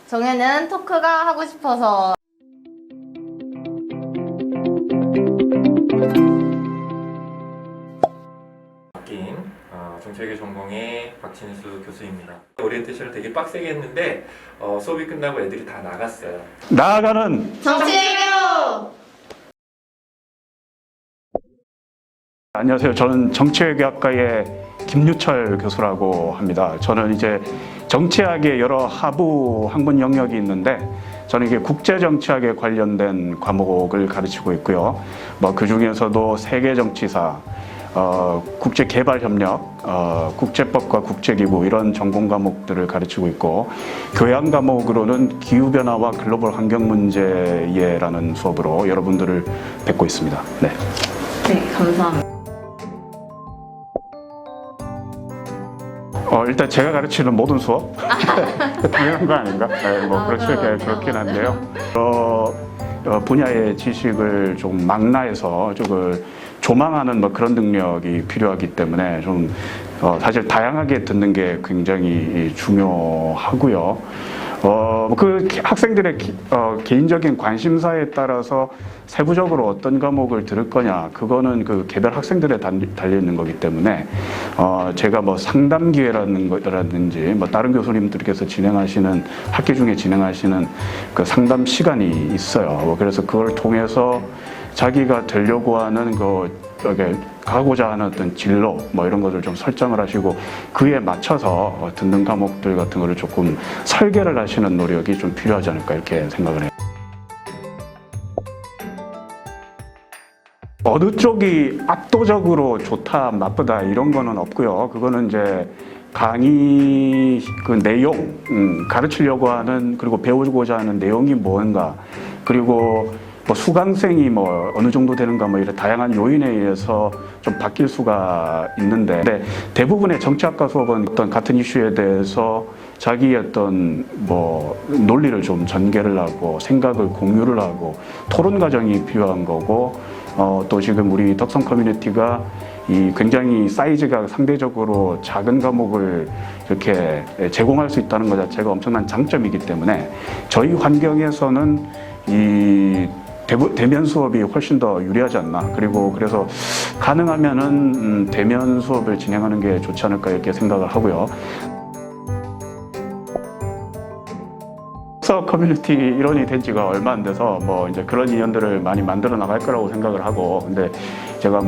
정혜는 토크가 하고 싶어서. 바뀐 정치외교 전공의 박진수 교수입니다. 오리엔테이션을 되게 빡세게 했는데 수업이 끝나고 애들이 다 나갔어요. 나아가는 정치외교! 안녕하세요. 저는 정치외교학과의 김유철 교수라고 합니다. 저는 이제 정치학의 여러 하부 학문 영역이 있는데 저는 이게 국제정치학에 관련된 과목을 가르치고 있고요. 그 중에서도 세계정치사, 국제개발협력, 국제법과 국제기구 이런 전공 과목들을 가르치고 있고 교양 과목으로는 기후변화와 글로벌 환경문제라는 수업으로 여러분들을 뵙고 있습니다. 네. 네, 감사합니다. 일단 제가 가르치는 모든 수업? 당연한 거 아닌가? 네, 그렇긴 한데요. 분야의 지식을 좀 망라해서 조망하는 그런 능력이 필요하기 때문에 좀 사실 다양하게 듣는 게 굉장히 중요하고요. 그 학생들의 개인적인 관심사에 따라서 세부적으로 어떤 과목을 들을 거냐, 그거는 그 개별 학생들에 달려 있는 거기 때문에 제가 상담 기회라든지 다른 교수님들께서 진행하시는 학기 중에 진행하시는 그 상담 시간이 있어요. 그래서 그걸 통해서 자기가 되려고 하는 가고자 하는 어떤 진로 이런 것을 좀 설정을 하시고 그에 맞춰서 듣는 과목들 같은 거를 조금 설계를 하시는 노력이 좀 필요하지 않을까 이렇게 생각을 해요. 어느 쪽이 압도적으로 좋다, 나쁘다 이런 거는 없고요. 그거는 이제 강의 그 내용, 가르치려고 하는 그리고 배우고자 하는 내용이 뭔가 그리고 수강생이 어느 정도 되는가 이런 다양한 요인에 의해서 좀 바뀔 수가 있는데 대부분의 정치학과 수업은 어떤 같은 이슈에 대해서 자기의 어떤 논리를 좀 전개를 하고 생각을 공유를 하고 토론 과정이 필요한 거고 또 지금 우리 덕성 커뮤니티가 이 굉장히 사이즈가 상대적으로 작은 과목을 이렇게 제공할 수 있다는 것 자체가 엄청난 장점이기 때문에 저희 환경에서는 이 대면 수업이 훨씬 더 유리하지 않나. 그리고 그래서 가능하면은 대면 수업을 진행하는 게 좋지 않을까 이렇게 생각을 하고요. 커뮤니티 일원이 된 지가 얼마 안 돼서 이제 그런 인연들을 많이 만들어 나갈 거라고 생각을 하고 근데 제가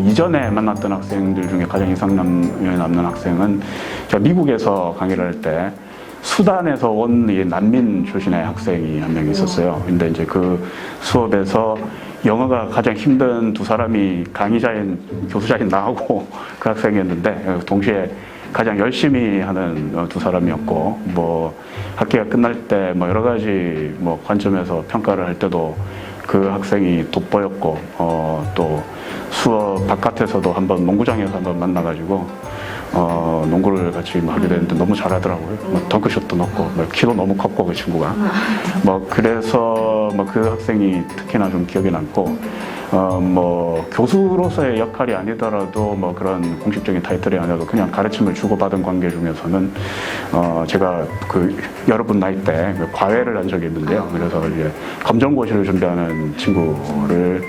이전에 만났던 학생들 중에 가장 인상에 남는 학생은 제가 미국에서 강의를 할 때 수단에서 온 난민 출신의 학생이 한 명 있었어요. 근데 이제 그 수업에서 영어가 가장 힘든 두 사람이 교수자인 나하고 그 학생이었는데 동시에 가장 열심히 하는 두 사람이었고 학기가 끝날 때 여러 가지 관점에서 평가를 할 때도 그 학생이 돋보였고 또 수업 바깥에서도 한번 농구장에서 한번 만나가지고 농구를 같이 하게 됐는데 너무 잘하더라고요. 덩크슛도 넣고 키도 너무 컸고 그 친구가 그래서 그 학생이 특히나 좀 기억에 남고 교수로서의 역할이 아니더라도 그런 공식적인 타이틀이 아니라도 그냥 가르침을 주고받은 관계 중에서는 제가 여러분 나이 때 과외를 한 적이 있는데요. 그래서 이제 검정고시를 준비하는 친구를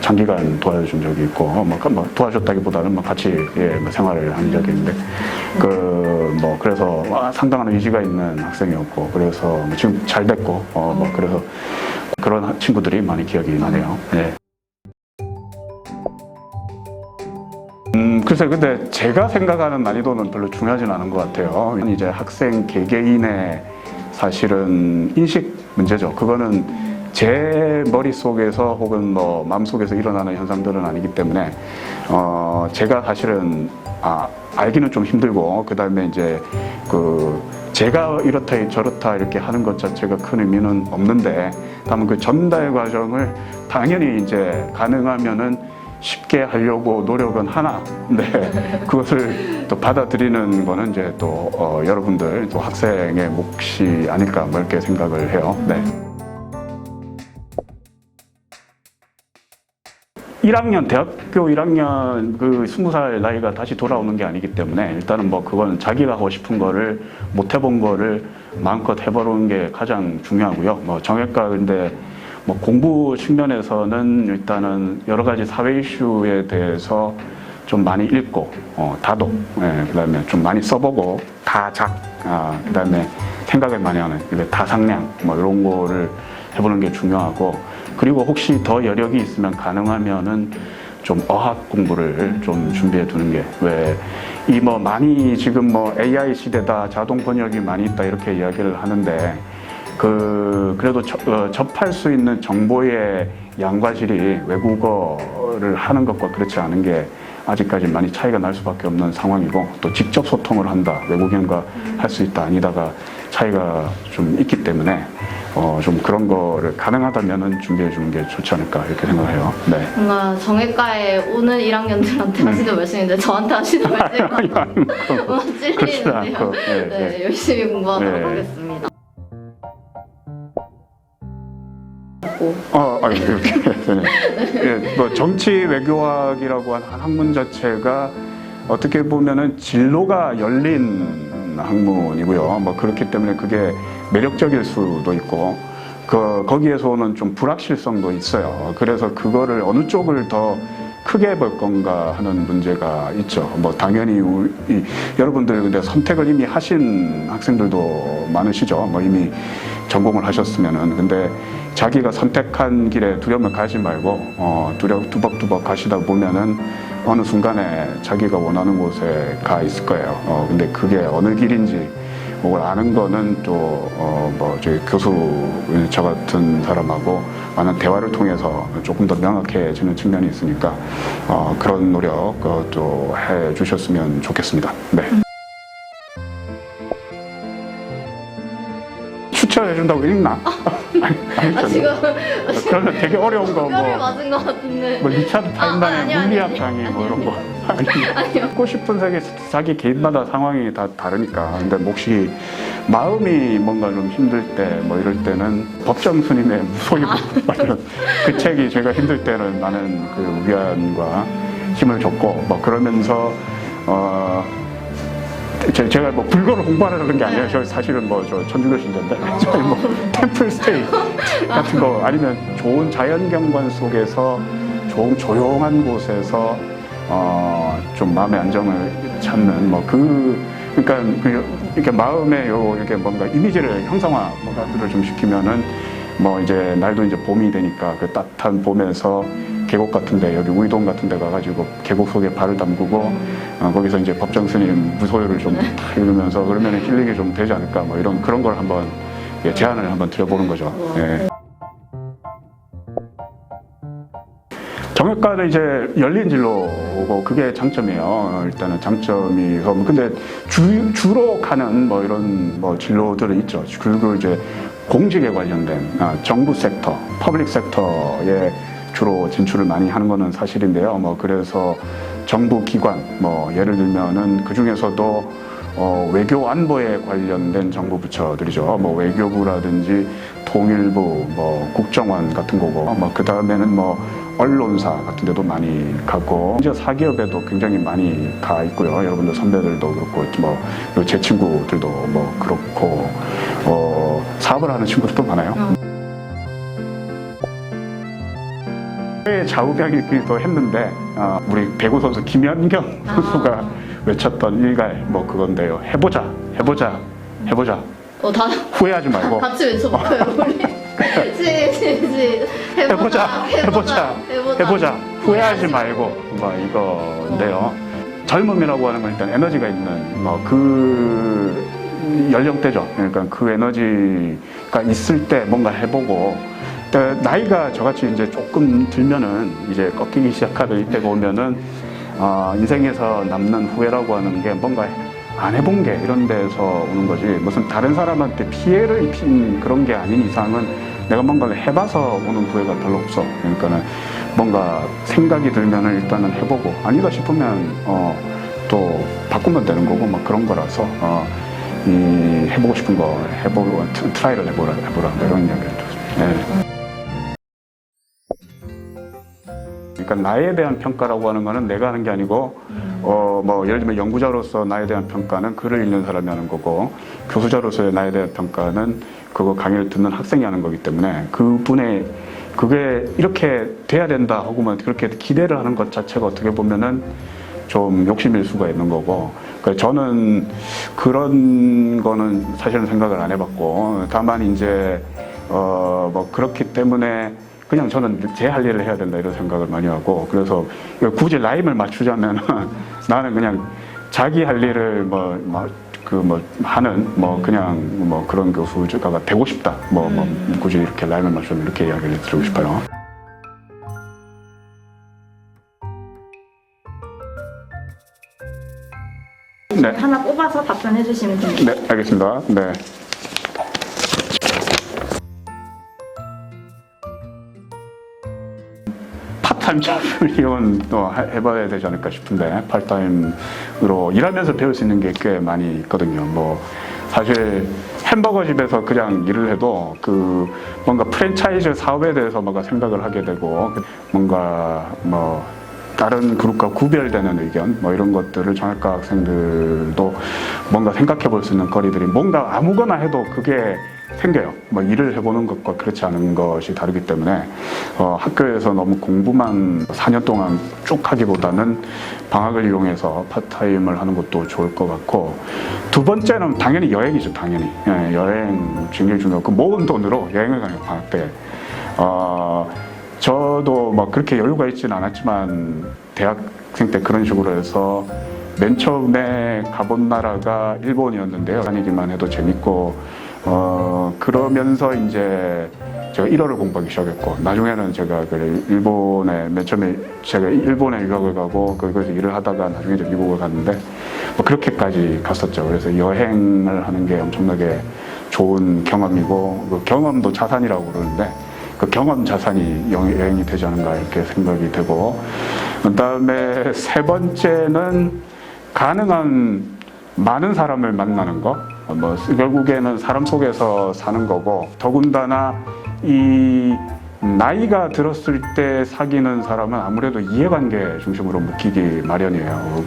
장기간 도와준 적이 있고 도와줬다기보다는 같이 생활을 한 적이 있는데 그래서 상당한 의지가 있는 학생이었고 그래서 지금 잘 됐고 그래서 그런 친구들이 많이 기억이 나네요. 네. 글쎄 근데 제가 생각하는 난이도는 별로 중요하진 않은 것 같아요. 이제 학생 개개인의 사실은 인식 문제죠. 그거는 제 머릿속에서 혹은 마음속에서 일어나는 현상들은 아니기 때문에 제가 사실은 알기는 좀 힘들고 그다음에 이제 제가 이렇다 저렇다 이렇게 하는 것 자체가 큰 의미는 없는데 다만 그 전달 과정을 당연히 이제 가능하면은 쉽게 하려고 노력은 하나. 근데 그것을 또 받아들이는 거는 이제 또 여러분들 또 학생의 몫이 아닐까 이렇게 생각을 해요. 네. 1학년, 대학교 1학년 20살 나이가 다시 돌아오는 게 아니기 때문에 일단은 그건 자기가 하고 싶은 거를 못 해본 거를 마음껏 해보는 게 가장 중요하고요. 뭐 정외과 근데 뭐 공부 측면에서는 일단은 여러 가지 사회 이슈에 대해서 좀 많이 읽고 다독, 그다음에 좀 많이 써보고 다작, 그다음에 생각을 많이 하는 다상량 뭐 이런 거를 해보는 게 중요하고 그리고 혹시 더 여력이 있으면 가능하면은 좀 어학 공부를 좀 준비해 두는 게 왜 이 뭐 많이 지금 뭐 AI 시대다 자동 번역이 많이 있다 이렇게 이야기를 하는데 그래도 접할 수 있는 정보의 양과 질이 외국어를 하는 것과 그렇지 않은 게 아직까지 많이 차이가 날 수밖에 없는 상황이고 또 직접 소통을 한다 외국인과 할 수 있다 아니다가 차이가 좀 있기 때문에 좀 그런 거를 가능하다면은 준비해 주는 게 좋지 않을까 이렇게 생각해요. 네. 뭔가 정외과에 오는 1학년들한테 하시는 말씀인데 저한테 하시는 말씀이 뭔가 찔리는데요. 네, 열심히 공부하도록 하겠습니다. 이렇게. 네. 뭐 정치 외교학이라고 하는 학문 자체가 어떻게 보면은 진로가 열린 학문이고요. 뭐 그렇기 때문에 그게 매력적일 수도 있고, 거기에서 오는 좀 불확실성도 있어요. 그래서 그거를 어느 쪽을 더 크게 볼 건가 하는 문제가 있죠. 뭐 당연히 여러분들 근데 선택을 이미 하신 학생들도 많으시죠. 뭐 이미 전공을 하셨으면은. 근데 자기가 선택한 길에 두려움을 가지 말고 두벅두벅 가시다 보면은 어느 순간에 자기가 원하는 곳에 가 있을 거예요. 근데 그게 어느 길인지 그걸 아는 거는 또 뭐 저희 교수 저 같은 사람하고 많은 대화를 통해서 조금 더 명확해지는 측면이 있으니까 그런 노력 또 해주셨으면 좋겠습니다. 네. 추천해준다고 읽나? 지금 그러면 되게 어려운 거 뼈를 맞은 것 같은데. 뭐 리차드 파인만의 물리학 강의 뭐 이런 거 아니요. 듣고 싶은 자기 개인마다 상황이 다 다르니까. 근데 혹시 마음이 뭔가 좀 힘들 때 뭐 이럴 때는 법정 스님의 무소유 그 책이 제가 힘들 때는 많은 그 위안과 힘을 줬고 뭐 그러면서 제가 뭐 불교를 공부하려는 게 아니에요. 저 사실은 뭐 저 천주교 신자인데 저희 뭐 템플 스테이 같은 거 아니면 좋은 자연경관 속에서 좋은 조용한 곳에서 좀 마음의 안정을 찾는 뭐 그러니까 이렇게 마음에 이렇게 뭔가 이미지를 형상화 뭔가들을 좀 시키면은 뭐 이제 날도 이제 봄이 되니까 그 따뜻한 봄에서 계곡 같은데 여기 우이동 같은데 가가지고 계곡 속에 발을 담그고 거기서 이제 법정 스님 무소유를 좀 탁 읽으면서 그러면 힐링이 좀 되지 않을까 뭐 이런 그런 걸 한번 제안을 한번 드려보는 거죠. 예. 정외과는 이제 열린 진로고 그게 장점이에요. 일단은 장점이 근데 주로 가는 뭐 이런 뭐 진로들은 있죠. 그리고 이제 공직에 관련된 정부 섹터, 퍼블릭 섹터에 주로 진출을 많이 하는 거는 사실인데요. 뭐 그래서 정부 기관, 뭐 예를 들면은 그 중에서도 외교 안보에 관련된 정부 부처들이죠. 뭐 외교부라든지 통일부, 뭐 국정원 같은 거고, 뭐 그 다음에는 뭐 언론사 같은 데도 많이 가고, 이제 사기업에도 굉장히 많이 가 있고요. 여러분들 선배들도 그렇고, 뭐 제 친구들도 뭐 그렇고, 사업을 하는 친구들도 많아요. 좌우병이기도 했는데 우리 배구 선수 김연경 선수가 외쳤던 일갈 뭐 그건데요. 해보자. 후회하지 말고. 같이 외쳐볼까요, 우리? 해보자. 후회하지 말고. 뭐 이건데요. 젊음이라고 하는 건 일단 에너지가 있는 뭐 그 연령대죠. 그러니까 그 에너지가 있을 때 뭔가 해보고. 나이가 저같이 이제 조금 들면은 이제 꺾이기 시작하는 이때가 오면은 인생에서 남는 후회라고 하는 게 뭔가 안 해본 게 이런 데서 오는 거지 무슨 다른 사람한테 피해를 입힌 그런 게 아닌 이상은 내가 뭔가를 해봐서 오는 후회가 별로 없어. 그러니까는 뭔가 생각이 들면은 일단은 해보고 아니다 싶으면 또 바꾸면 되는 거고 막 그런 거라서 해보고 싶은 거 해보고 트라이를 해보라 이런 이야기를 네. 그러니까 나에 대한 평가라고 하는 거는 내가 하는 게 아니고 뭐 예를 들면 연구자로서 나에 대한 평가는 글을 읽는 사람이 하는 거고 교수자로서의 나에 대한 평가는 그거 강의를 듣는 학생이 하는 거기 때문에 그분의 그게 이렇게 돼야 된다 하고만 그렇게 기대를 하는 것 자체가 어떻게 보면은 좀 욕심일 수가 있는 거고 그러니까 저는 그런 거는 사실은 생각을 안 해봤고 다만 이제 뭐 그렇기 때문에 그냥 저는 제 할 일을 해야 된다 이런 생각을 많이 하고 그래서 굳이 라임을 맞추자면 나는 그냥 자기 할 일을 하는 그냥 그런 교수가 되고 싶다 굳이 이렇게 라임을 맞추면 이렇게 이야기를 드리고 싶어요. 네. 하나 뽑아서 답변해 주시면 됩니다. 네, 알겠습니다. 네. 파타임 잡을 이용은 또 해봐야 되지 않을까 싶은데 파타임으로 일하면서 배울 수 있는 게 꽤 많이 있거든요. 뭐 사실 햄버거 집에서 그냥 일을 해도 그 뭔가 프랜차이즈 사업에 대해서 뭔가 생각을 하게 되고 뭔가 뭐 다른 그룹과 구별되는 의견 뭐 이런 것들을 정형외과 학생들도 뭔가 생각해 볼 수 있는 거리들이 뭔가 아무거나 해도 그게 생겨요. 뭐 일을 해보는 것과 그렇지 않은 것이 다르기 때문에 학교에서 너무 공부만 4년 동안 쭉 하기보다는 방학을 이용해서 파트타임을 하는 것도 좋을 것 같고 두 번째는 당연히 여행이죠. 당연히 여행 굉장히 중요하고 모은 돈으로 여행을 가는 방학 때 저도 막 그렇게 여유가 있지는 않았지만 대학생 때 그런 식으로 해서 맨 처음에 가본 나라가 일본이었는데요. 다니기만 해도 재밌고 그러면서 이제 제가 1어를 공부하기 시작했고 나중에는 제가 일본에 맨 처음에 제가 일본에 유학을 가고 거기서 일을 하다가 나중에 이제 미국을 갔는데 뭐 그렇게까지 갔었죠. 그래서 여행을 하는 게 엄청나게 좋은 경험이고 그 경험도 자산이라고 그러는데 그 경험 자산이 여행이 되지 않은가 이렇게 생각이 되고 그다음에 세 번째는 가능한 많은 사람을 만나는 거 뭐 결국에는 사람 속에서 사는 거고 더군다나 이 나이가 들었을 때 사귀는 사람은 아무래도 이해관계 중심으로 묶이기 마련이에요.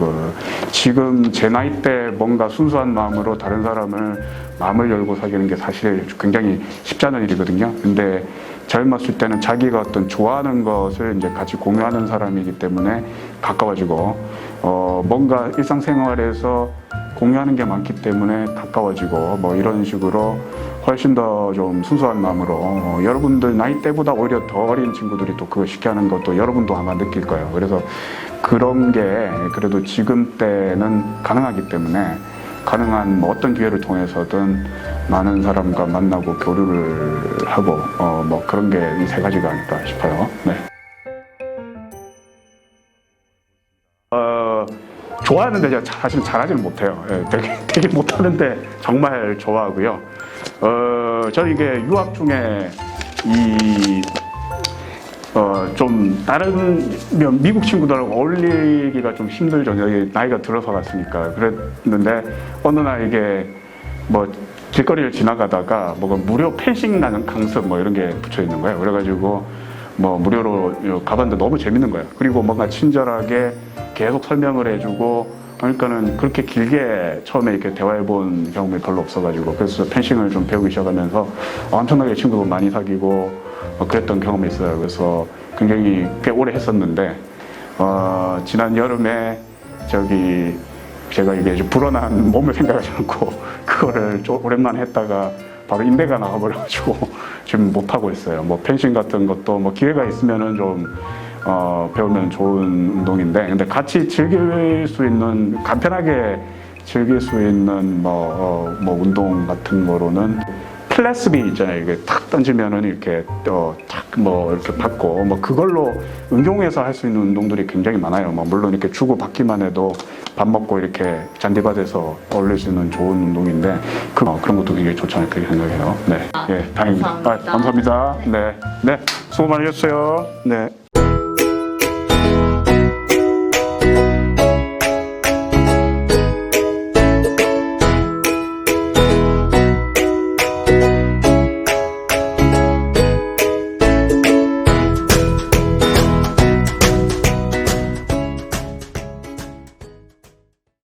지금 제 나이 때 뭔가 순수한 마음으로 다른 사람을 마음을 열고 사귀는 게 사실 굉장히 쉽지 않은 일이거든요. 근데 젊었을 때는 자기가 어떤 좋아하는 것을 이제 같이 공유하는 사람이기 때문에 가까워지고 뭔가 일상생활에서 공유하는 게 많기 때문에 가까워지고 뭐 이런 식으로 훨씬 더 좀 순수한 마음으로 여러분들 나이 때보다 오히려 더 어린 친구들이 또 그거 쉽게 하는 것도 여러분도 아마 느낄 거예요. 그래서 그런 게 그래도 지금 때는 가능하기 때문에 가능한 뭐 어떤 기회를 통해서든 많은 사람과 만나고 교류를 하고 뭐 그런 게 이 세 가지가 아닐까 싶어요. 네. 좋아하는데 제가 사실 잘하지는 못해요. 되게 못하는데 정말 좋아하고요. 저는 이게 유학 중에 좀 다른 미국 친구들하고 어울리기가 좀 힘들죠. 여기 나이가 들어서 갔으니까 그랬는데 어느 날 이게 뭐 길거리를 지나가다가 뭐가 무료 펜싱 나는 강습 뭐 이런 게 붙여 있는 거예요. 그래가지고 뭐 무료로 가봤는데 너무 재밌는 거예요. 그리고 뭔가 친절하게 계속 설명을 해주고 그러니까는 그렇게 길게 처음에 이렇게 대화해본 경험이 별로 없어가지고 그래서 펜싱을 좀 배우기 시작하면서 엄청나게 친구도 많이 사귀고 그랬던 경험이 있어요. 그래서 굉장히 꽤 오래 했었는데 지난 여름에 제가 이게 불어난 몸을 생각하지 않고 그거를 좀 오랜만에 했다가 바로 인대가 나가버려가지고 지금 못하고 있어요. 뭐 펜싱 같은 것도 뭐 기회가 있으면은 좀 배우면 좋은 운동인데 근데 같이 즐길 수 있는 간편하게 즐길 수 있는 뭐 운동 같은 거로는 플래스비 있잖아요. 이게 탁 던지면은 이렇게 탁 이렇게 받고 뭐 그걸로 응용해서 할 수 있는 운동들이 굉장히 많아요. 뭐 물론 이렇게 주고 받기만 해도 밥 먹고 이렇게 잔디밭에서 어울릴 수 있는 좋은 운동인데 그런 것도 굉장히 좋지 않을까 생각해요. 네, 다행입니다. 감사합니다. 네, 수고 많으셨어요. 네.